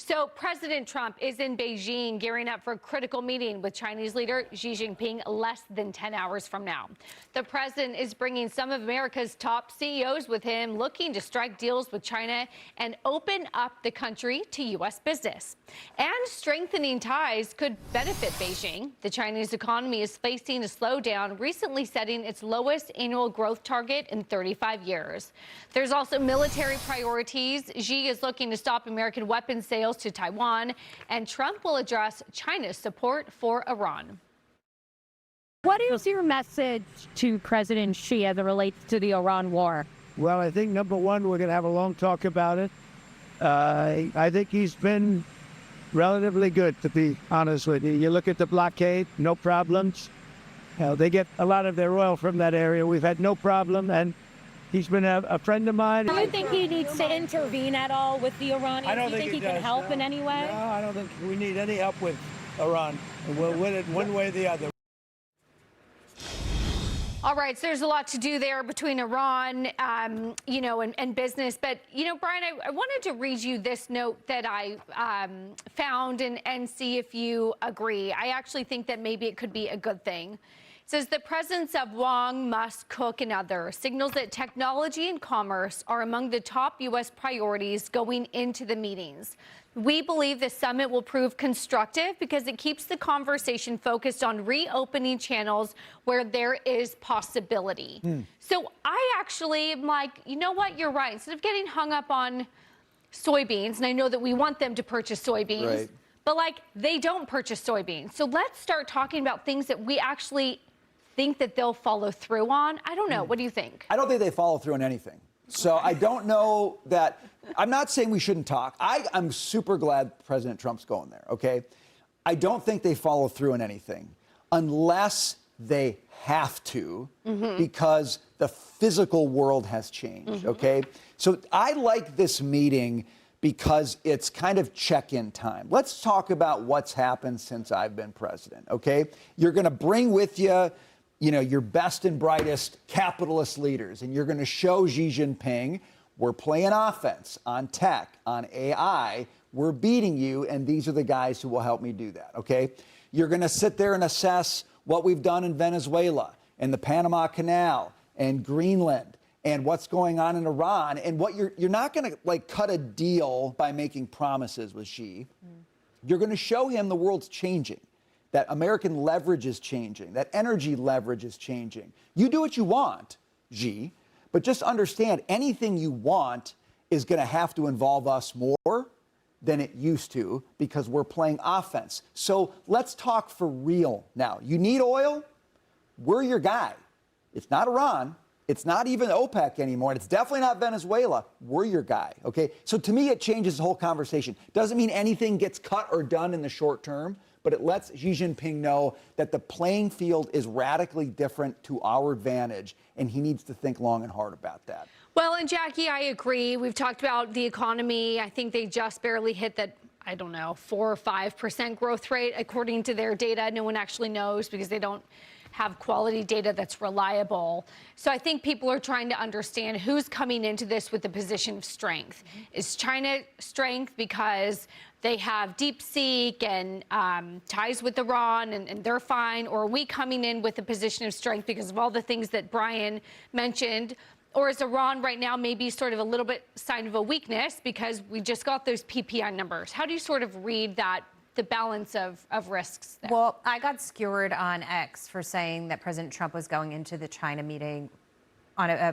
So President Trump is in Beijing gearing up for a critical meeting with Chinese leader Xi Jinping less than 10 hours from now. The president is bringing some of America's top CEOs with him, looking to strike deals with China and open up the country to U.S. business. And strengthening ties could benefit Beijing. The Chinese economy is facing a slowdown, recently setting its lowest annual growth target in 35 years. There's also military priorities. Xi is looking to stop American weapons sales to Taiwan, and Trump will address China's support for Iran. What is your message to President Xi as it relates to the Iran war? Well, I think, number one, we're going to have a long talk about it. I think he's been relatively good, to be honest with you. You look at the blockade, no problems. They get a lot of their oil from that area. We've had no problem, and he's been a friend of mine. Do you think he needs to intervene at all with the Iranians? Do you think he can help in any way? No, I don't think we need any help with Iran. We'll win it one way or the other. All right, so there's a lot to do there between Iran, and business. But, Brian, I wanted to read you this note that I found and see if you agree. I actually think that maybe it could be a good thing. It says the presence of Wang, Musk, Cook, and others signals that technology and commerce are among the top U.S. priorities going into the meetings. We believe the summit will prove constructive because it keeps the conversation focused on reopening channels where there is possibility. So I actually am like, you know what, you're right. Instead of getting hung up on soybeans, and I know that we want them to purchase soybeans, right, but they don't purchase soybeans. So let's start talking about things that we actually think that they'll follow through on. I don't know. What do you think? I don't think they follow through on anything. So I don't know that. I'm not saying we shouldn't talk. I'm super glad President Trump's going there, okay? I don't think they follow through on anything unless they have to, because the physical world has changed, okay? So I like this meeting because it's kind of check-in time. Let's talk about what's happened since I've been president, okay? You're going to bring with you, your best and brightest capitalist leaders, and you're going to show Xi Jinping, we're playing offense on tech, on AI, we're beating you, and these are the guys who will help me do that, okay? You're going to sit there and assess what we've done in Venezuela, and the Panama Canal, and Greenland, and what's going on in Iran, and what you're not going to cut a deal by making promises with Xi. You're going to show him the world's changing, that American leverage is changing, that energy leverage is changing. You do what you want, Xi, but just understand anything you want is going to have to involve us more than it used to because we're playing offense. So let's talk for real now. You need oil? We're your guy. It's not Iran. It's not even OPEC anymore, and it's definitely not Venezuela. We're your guy, okay? So to me, it changes the whole conversation. Doesn't mean anything gets cut or done in the short term, but it lets Xi Jinping know that the playing field is radically different to our advantage, and he needs to think long and hard about that. Well, and Jackie, I agree. We've talked about the economy. I think they just barely hit that, 4 or 5% growth rate, according to their data. No one actually knows because they don't have quality data that's reliable. So I think people are trying to understand who's coming into this with a position of strength. Is China strength because they have DeepSeek and ties with Iran and they're fine? Or are we coming in with a position of strength because of all the things that Brian mentioned? Or is Iran right now maybe sort of a little bit sign of a weakness because we just got those PPI numbers? How do you sort of read that, the balance of risks there? Well, I got skewered on X for saying that President Trump was going into the China meeting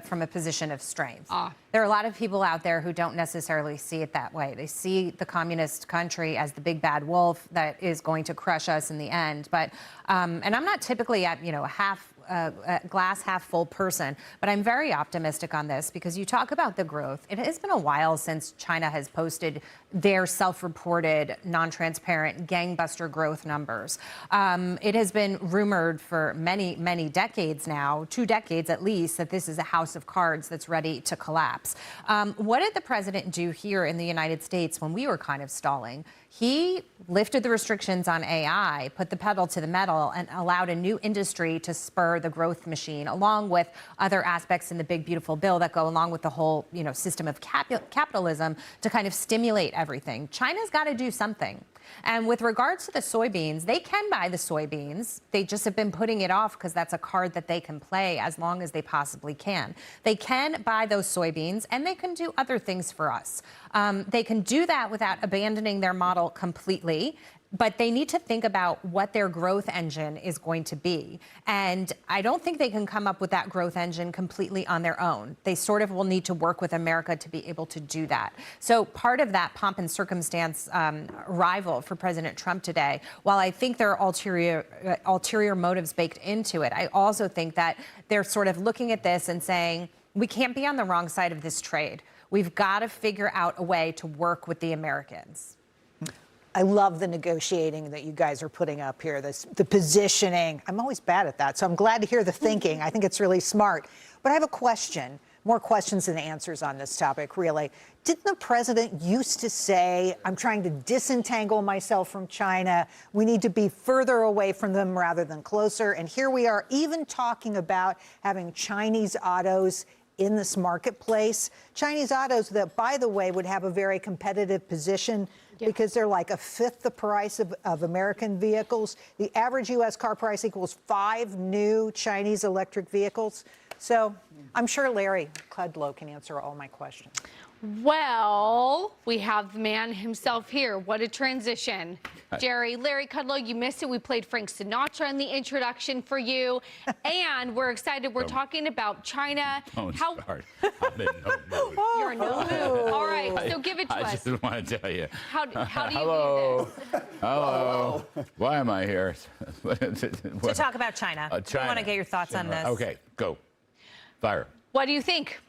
from a position of strength. There are a lot of people out there who don't necessarily see it that way. They see the communist country as the big bad wolf that is going to crush us in the end. But and I'm not typically at a glass half full person, but I'm very optimistic on this because you talk about the growth. It has been a while since China has posted their self-reported, non-transparent gangbuster growth numbers. It has been rumored for many, many decades now, 2 decades at least, that this is a house of cards that's ready to collapse. What did the president do here in the United States when we were kind of stalling? He lifted the restrictions on AI, put the pedal to the metal, and allowed a new industry to spur spur the growth machine, along with other aspects in the big, beautiful bill that go along with the whole, system of capitalism to kind of stimulate everything. China's got to do something. And with regards to the soybeans, they can buy the soybeans. They just have been putting it off because that's a card that they can play as long as they possibly can. They can buy those soybeans, and they can do other things for us. They can do that without abandoning their model completely. But they need to think about what their growth engine is going to be. And I don't think they can come up with that growth engine completely on their own. They sort of will need to work with America to be able to do that. So part of that pomp and circumstance arrival for President Trump today, while I think there are ulterior motives baked into it, I also think that they're sort of looking at this and saying, we can't be on the wrong side of this trade. We've got to figure out a way to work with the Americans. I love the negotiating that you guys are putting up here, the positioning. I'm always bad at that, so I'm glad to hear the thinking. I think it's really smart. But I have a question, more questions than answers on this topic, really. Didn't the president used to say, I'm trying to disentangle myself from China. We need to be further away from them rather than closer. And here we are even talking about having Chinese autos in this marketplace. Chinese autos that, by the way, would have a very competitive position because they're like a fifth the price of American vehicles. The average U.S. car price equals 5 new Chinese electric vehicles. So I'm sure Larry Kudlow can answer all my questions. Well, we have the man himself here. What a transition. Jerry, Larry Kudlow, you missed it. We played Frank Sinatra in the introduction for you. And we're excited. We're talking about China. Don't start. I'm in no mood. You're in no mood. All right, so give it to I us. just want to tell you. How do you Hello. view this? Hello. Why am I here? To talk about China. China. I want to get your thoughts on this. Okay, go. Fire. What do you think?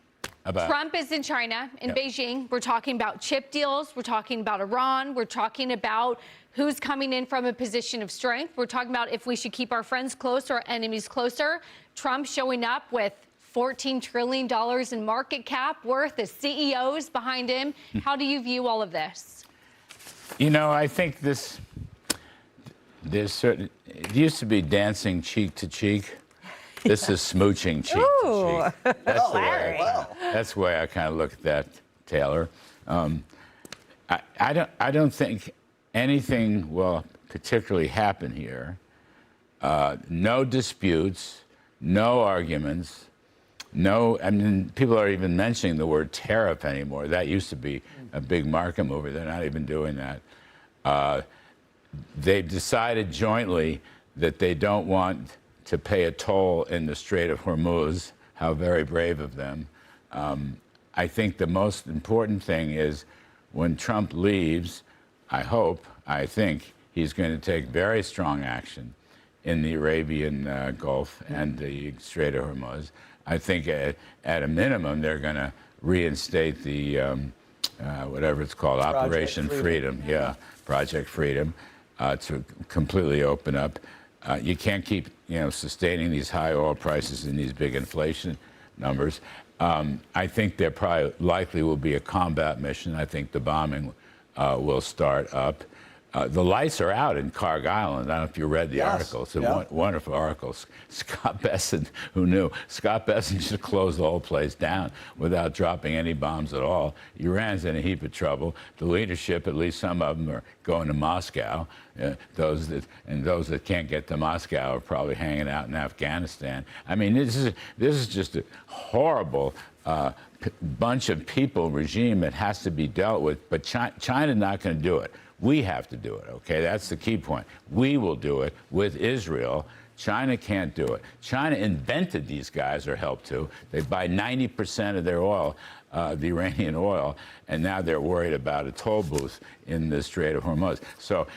About Trump is in China, in Beijing. We're talking about chip deals. We're talking about Iran. We're talking about who's coming in from a position of strength. We're talking about if we should keep our friends close or our enemies closer. Trump showing up with $14 trillion in market cap worth as CEOs behind him. How do you view all of this? I think there's certain, it used to be dancing cheek to cheek. This is smooching cheek to cheek. That's the way I kind of look at that, Taylor. I don't think anything will particularly happen here. No disputes, no arguments, people are even mentioning the word tariff anymore. That used to be a big market mover. They're not even doing that. They've decided jointly that they don't want to pay a toll in the Strait of Hormuz. How very brave of them. I think the most important thing is when Trump leaves, I think he's going to take very strong action in the Arabian Gulf and the Strait of Hormuz. I think at a minimum, they're going to reinstate the, whatever it's called, Operation Freedom. Yeah, Project Freedom, to completely open up. You can't keep, sustaining these high oil prices and these big inflation numbers. I think there probably likely will be a combat mission. I think the bombing will start up. The lights are out in Carg Island. I don't know if you read the article. It's a wonderful article. Scott Bessent, who knew? Scott Bessent just closed the whole place down without dropping any bombs at all. Iran's in a heap of trouble. The leadership, at least some of them, are going to Moscow. Those that can't get to Moscow are probably hanging out in Afghanistan. I mean, this is just a horrible bunch of people, regime that has to be dealt with. But China's not going to do it. We have to do it, okay? That's the key point. We will do it with Israel. China can't do it. China invented these guys, or helped to. They buy 90% of their oil, the Iranian oil, and now they're worried about a toll booth in the Strait of Hormuz. So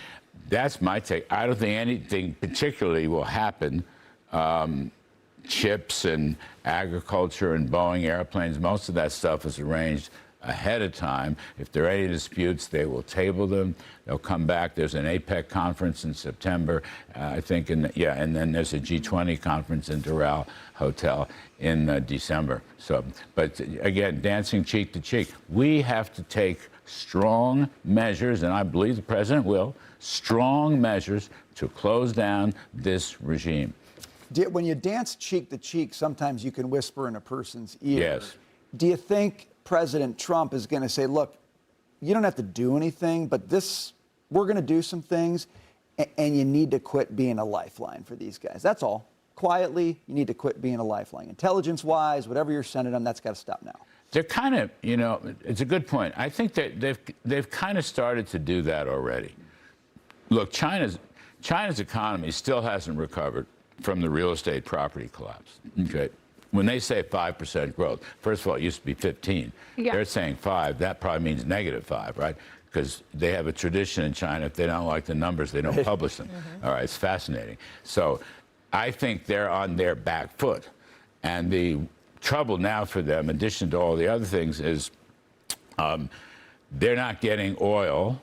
that's my take. I don't think anything particularly will happen. Chips and agriculture and Boeing airplanes, most of that stuff is arranged ahead of time. If there are any disputes, they will table them. They'll come back. There's an APEC conference in September, I think, and then there's a G20 conference in Doral Hotel in December. So, but again, dancing cheek to cheek. We have to take strong measures, and I believe the president will, strong measures to close down this regime. When you dance cheek to cheek, sometimes you can whisper in a person's ear. Yes. Do you think President Trump is going to say, look, you don't have to do anything, but we're going to do some things, and you need to quit being a lifeline for these guys? That's all. Quietly, you need to quit being a lifeline. Intelligence-wise, whatever you're sending them, that's got to stop now. They're kind of, you know, it's a good point. I think that they've kind of started to do that already. Look, China's economy still hasn't recovered from the real estate property collapse. Okay, when they say 5% growth, first of all, it used to be 15. Yeah. They're saying 5. That probably means -5, right? Because they have a tradition in China. If they don't like the numbers, they don't publish them. All right, it's fascinating. So I think they're on their back foot, and the trouble now for them, in addition to all the other things, is they're not getting oil.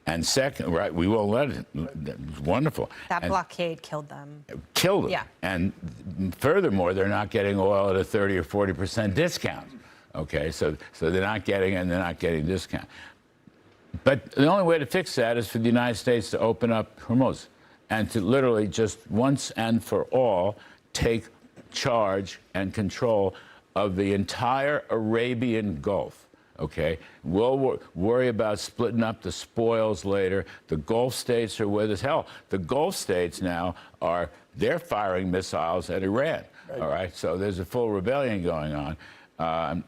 And second, right, we won't let it. It's wonderful. That blockade killed them. Killed them. Yeah. And furthermore, they're not getting oil at a 30 or 40% discount. Okay, so they're not getting it, and they're not getting discount. But the only way to fix that is for the United States to open up Hormuz and to literally just once and for all take charge and control of the entire Arabian Gulf. Okay, we'll worry about splitting up the spoils later. The Gulf states are with us. Hell, the Gulf states now they're firing missiles at Iran. Right. All right, so there's a full rebellion going on.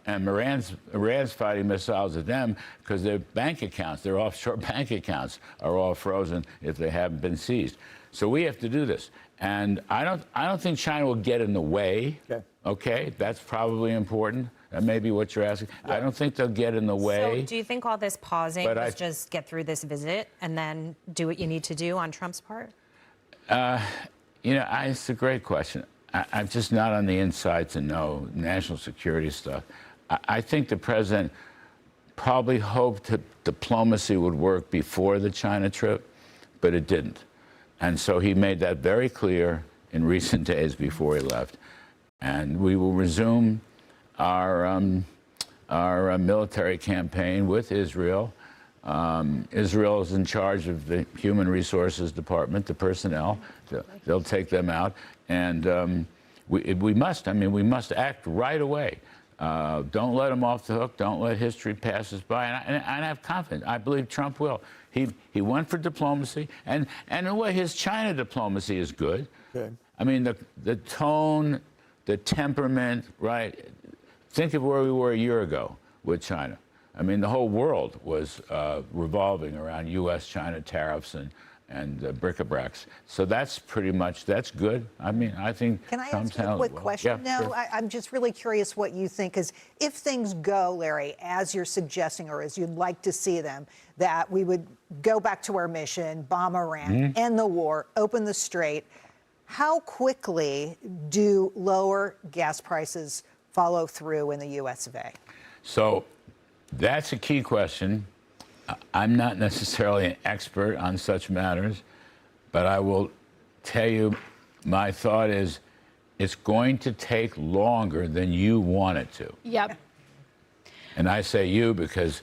And Iran's fighting missiles at them because their bank accounts, their offshore bank accounts, are all frozen if they haven't been seized. So we have to do this, and I don't think China will get in the way. Okay, that's probably important. That may be what you're asking. Yeah. I don't think they'll get in the way. So do you think all this pausing was just get through this visit and then do what you need to do on Trump's part? You know, it's a great question. I'm just not on the inside to know national security stuff. I think the president probably hoped that diplomacy would work before the China trip, but it didn't. And so he made that very clear in recent days before he left. And we will resume our military campaign with Israel. Israel is in charge of the Human Resources Department, the personnel. They'll take them out. And we must act right away. Don't let them off the hook. Don't let history pass us by. And I have confidence. I believe Trump will. He went for diplomacy. And in a way, his China diplomacy is good. Okay. I mean, the tone, the temperament, right? Think of where we were a year ago with China. I mean, the whole world was revolving around U.S.-China tariffs and bric-a-bracs. So that's good. I mean, I think Can I Trump's ask you a quick question? Yeah, No, sure. I'm just really curious what you think, because if things go, Larry, as you're suggesting or as you'd like to see them, that we would go back to our mission, bomb Iran, end the war, open the strait, how quickly do lower gas prices follow through in the U.S. of A? So that's a key question. I'm not necessarily an expert on such matters, but I will tell you my thought is it's going to take longer than you want it to. Yep. And I say you because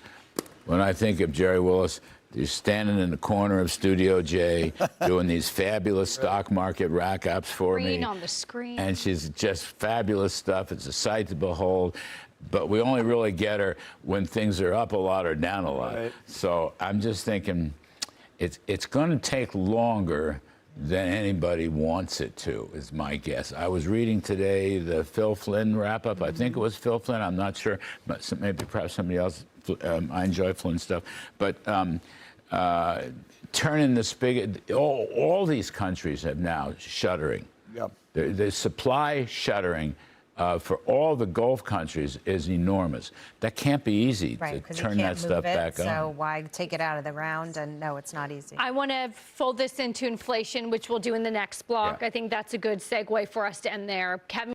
when I think of Jerry Willis, he's standing in the corner of Studio J doing these fabulous stock market rack-ups for me. On the screen. And she's just fabulous stuff. It's a sight to behold. But we only really get her when things are up a lot or down a lot. Right. So I'm just thinking it's going to take longer than anybody wants it to, is my guess. I was reading today the Phil Flynn wrap-up. I think it was Phil Flynn. I'm not sure. But maybe perhaps somebody else. I enjoy Flynn stuff. But turning the spigot, all these countries have now shuttering. Yep. The supply shuttering for all the Gulf countries is enormous. That can't be easy to turn that stuff back on. So why take it out of the round? And no, it's not easy. I want to fold this into inflation, which we'll do in the next block. Yeah. I think that's a good segue for us to end there. Kevin